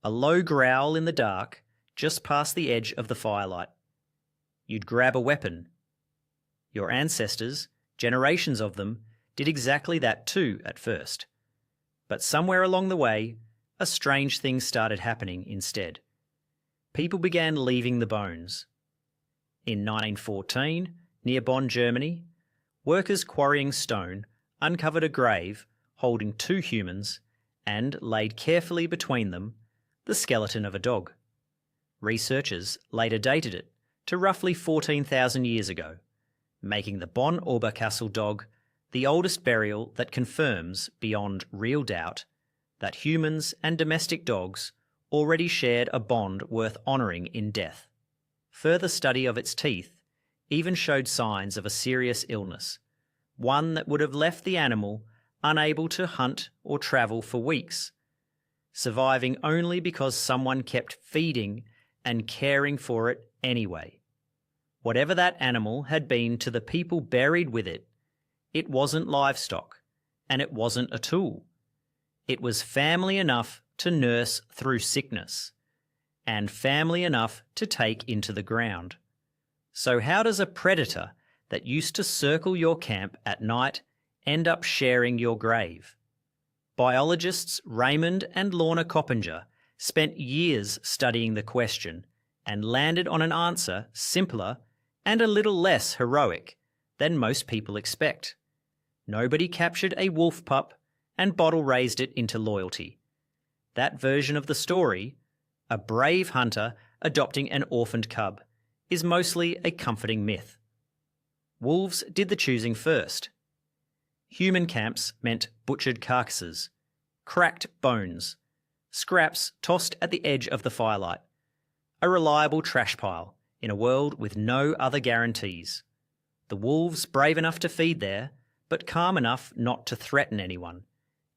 A low growl in the dark, just past the edge of the firelight. You'd grab a weapon. Your ancestors, generations of them, did exactly that too at first. But somewhere along the way, a strange thing started happening instead. People began leaving the bones. In 1914, near Bonn, Germany, workers quarrying stone uncovered a grave holding 2 humans and laid carefully between them the skeleton of a dog. Researchers later dated it to roughly 14,000 years ago, making the Bonn-Oberkassel dog the oldest burial that confirms beyond real doubt that humans and domestic dogs already shared a bond worth honouring in death. Further study of its teeth even showed signs of a serious illness, one that would have left the animal unable to hunt or travel for weeks, surviving only because someone kept feeding and caring for it anyway. Whatever that animal had been to the people buried with it, it wasn't livestock, and it wasn't a tool. It was family enough to nurse through sickness, and family enough to take into the ground. So how does a predator that used to circle your camp at night end up sharing your grave? Biologists Raymond and Lorna Coppinger spent years studying the question and landed on an answer simpler and a little less heroic than most people expect. Nobody captured a wolf pup and bottle raised it into loyalty. That version of the story, a brave hunter adopting an orphaned cub, is mostly a comforting myth. Wolves did the choosing first. Human camps meant butchered carcasses, cracked bones, scraps tossed at the edge of the firelight, a reliable trash pile in a world with no other guarantees. The wolves, brave enough to feed there, but calm enough not to threaten anyone,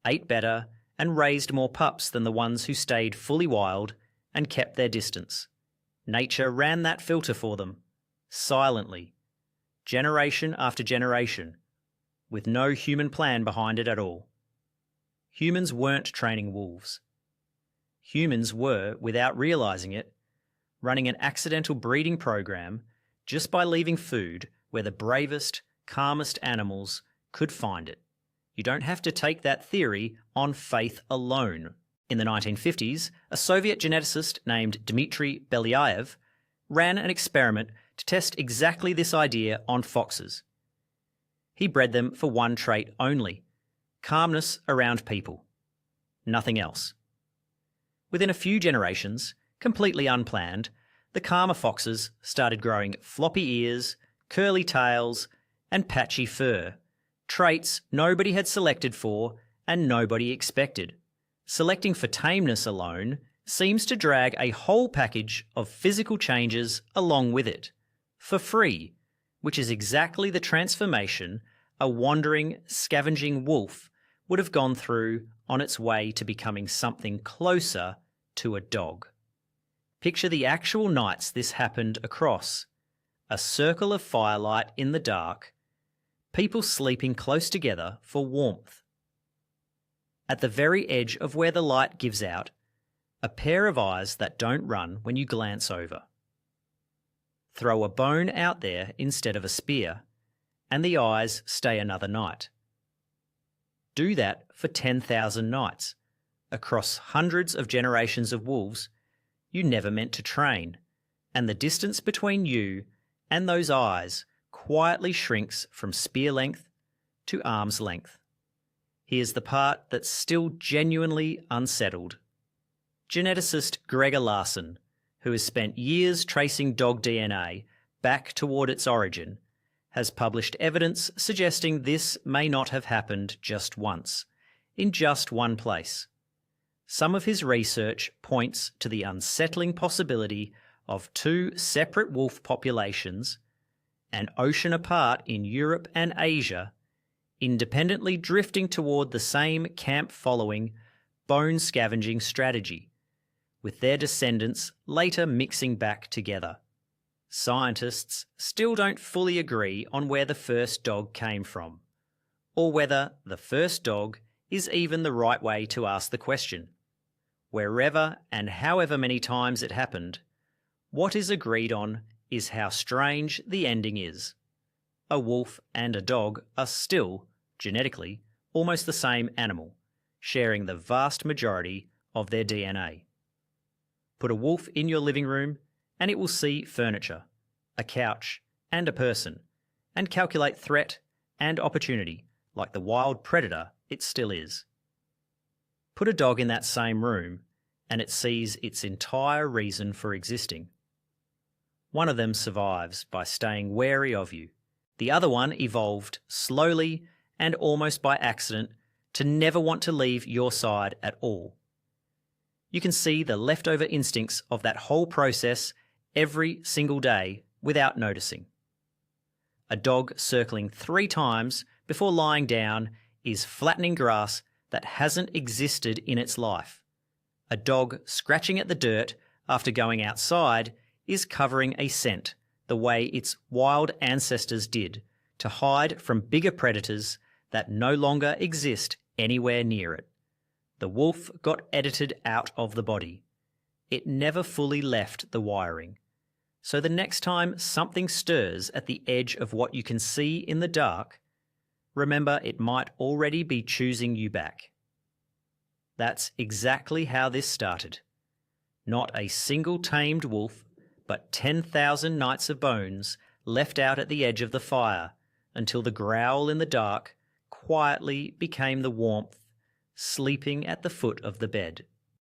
ate better and raised more pups than the ones who stayed fully wild and kept their distance. Nature ran that filter for them, silently, generation after generation, with no human plan behind it at all. Humans weren't training wolves. Humans were, without realising it, running an accidental breeding program just by leaving food where the bravest, calmest animals could find it. You don't have to take that theory on faith alone. In the 1950s, a Soviet geneticist named Dmitry Belyaev ran an experiment to test exactly this idea on foxes. He bred them for one trait only: calmness around people. Nothing else. Within a few generations, completely unplanned, the calmer foxes started growing floppy ears, curly tails, and patchy fur, traits nobody had selected for and nobody expected. Selecting for tameness alone seems to drag a whole package of physical changes along with it, for free, which is exactly the transformation a wandering, scavenging wolf would have gone through on its way to becoming something closer to a dog. Picture the actual nights this happened across. A circle of firelight in the dark, people sleeping close together for warmth. At the very edge of where the light gives out, a pair of eyes that don't run when you glance over. Throw a bone out there instead of a spear, and the eyes stay another night. Do that for 10,000 nights, across hundreds of generations of wolves you never meant to train, and the distance between you and those eyes quietly shrinks from spear length to arm's length. Here's the part that's still genuinely unsettled. Geneticist Greger Larson, who has spent years tracing dog DNA back toward its origin, has published evidence suggesting this may not have happened just once, in just one place. Some of his research points to the unsettling possibility of 2 separate wolf populations, an ocean apart in Europe and Asia, independently drifting toward the same camp-following, bone-scavenging strategy, with their descendants later mixing back together. Scientists still don't fully agree on where the first dog came from, or whether the first dog is even the right way to ask the question. wherever and however many times it happened, what is agreed on is how strange the ending is. A wolf and a dog are still, genetically, almost the same animal, sharing the vast majority of their DNA. Put a wolf in your living room and it will see furniture, a couch, and a person, and calculate threat and opportunity like the wild predator it still is. Put a dog in that same room and it sees its entire reason for existing. One of them survives by staying wary of you. The other one evolved slowly and almost by accident to never want to leave your side at all. You can see the leftover instincts of that whole process every single day without noticing. A dog circling 3 times before lying down is flattening grass that hasn't existed in its life. A dog scratching at the dirt after going outside is covering a scent the way its wild ancestors did to hide from bigger predators that no longer exist anywhere near it. The wolf got edited out of the body. It never fully left the wiring. So the next time something stirs at the edge of what you can see in the dark, remember it might already be choosing you back. That's exactly how this started. Not a single tamed wolf, but 10,000 nights of bones left out at the edge of the fire until the growl in the dark quietly became the warmth, sleeping at the foot of the bed.